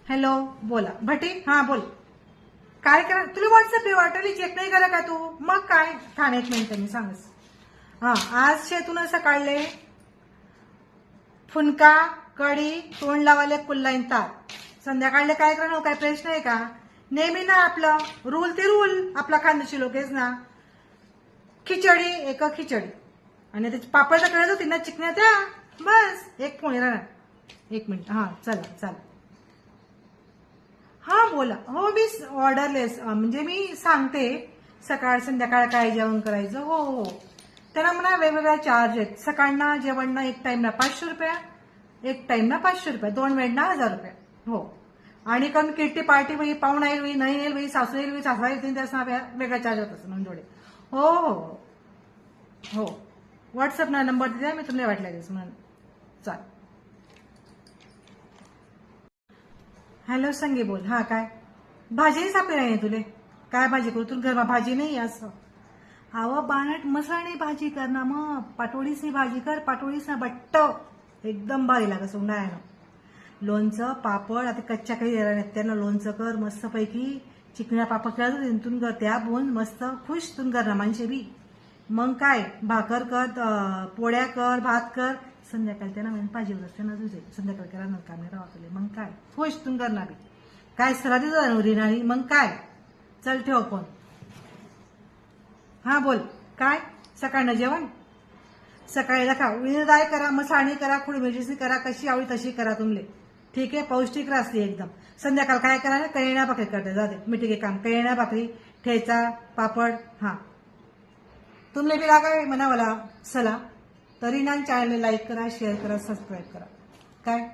hello बोला भटी हा बोल काय करा तुला व्हॉट्सअप वाटली चेक नाही करा का तू मग काय ठाणे एक मिनिट मी सांगस हा आज शेतून सकाळले फुनका कडी तोंड लावाले कुल्लाईन ताक संध्याकाळले काय करणं काय प्रश्न आहे का नेहमी ना आपलं रूल ते रूल आपला खानदेशी लोकेच ना खिचडी एक खिचडी आणि त्याची पापड तर कळत होती ना चिकन्या त्या बस एक पोळी राहणार एक मिनिट हा चला चला हा बोला हो मी ऑर्डरलेस म्हणजे मी सांगते सकाळ संध्याकाळ काय जेवण करायचं हो हो त्यांना म्हणा वेगवेगळ्या चार्ज आहेत सकाळना जेवणना एक टाइमला 500 रुपया एक टाइमला 500 रुपये 2 वेळना 1000 रुपये हो आणि कमी किट्टी पार्टी होई पाहुणा येईल होई नाही येईल होई सासू येईल होई सासरा येईल त्याचा वेगळा चार्ज होत असं जोडे हो हो हो व्हॉट्सअप ना नंबर दिला मी तुम्हाला वाटलं म्हणून चाल हॅलो संगी बोल हा काय भाजी सापे नाही तुले काय भाजी करू तू घरमा भाजी नाही असं अव बानट मसाणी भाजी कर ना मग पाटोळीची भाजी कर पाटोळीच ना बट्ट एकदम भारी लागत उन्हाळ्यानं लोणचं पापड आता कच्च्या काही येणार नाही त्यांना लोणचं कर मस्त पैकी चिकण्या पापड कर तिथून कर त्या बोन मस्त खुश तुन कर ना माणसे बी मग काय भाकर कर पोळ्या कर भात कर संध्याकाळी त्यांना म्हणजे भाजी असते ना तुझे संध्याकाळी करा ना काम राहतले मग काय खुश तुन कर ना बी काय सरा दिवस रिणारी मग काय चल ठेव फोन हा बोल काय सकाळनं जेवण सकाळी खा विनदाय करा मसाणी करा खुडी मिरची करा कशी आवडी तशी करा तुमले ठीक आहे पौष्टिक राहते एकदम संध्याकाळ काय करा ना कळण्या भाकरी करते जाते मिठी काम कळण्या भाकरी ठेचा पापड हा तुमले बी लागा म्हणा मला चला तरी ना चॅनल लाईक करा शेअर करा सबस्क्राईब करा काय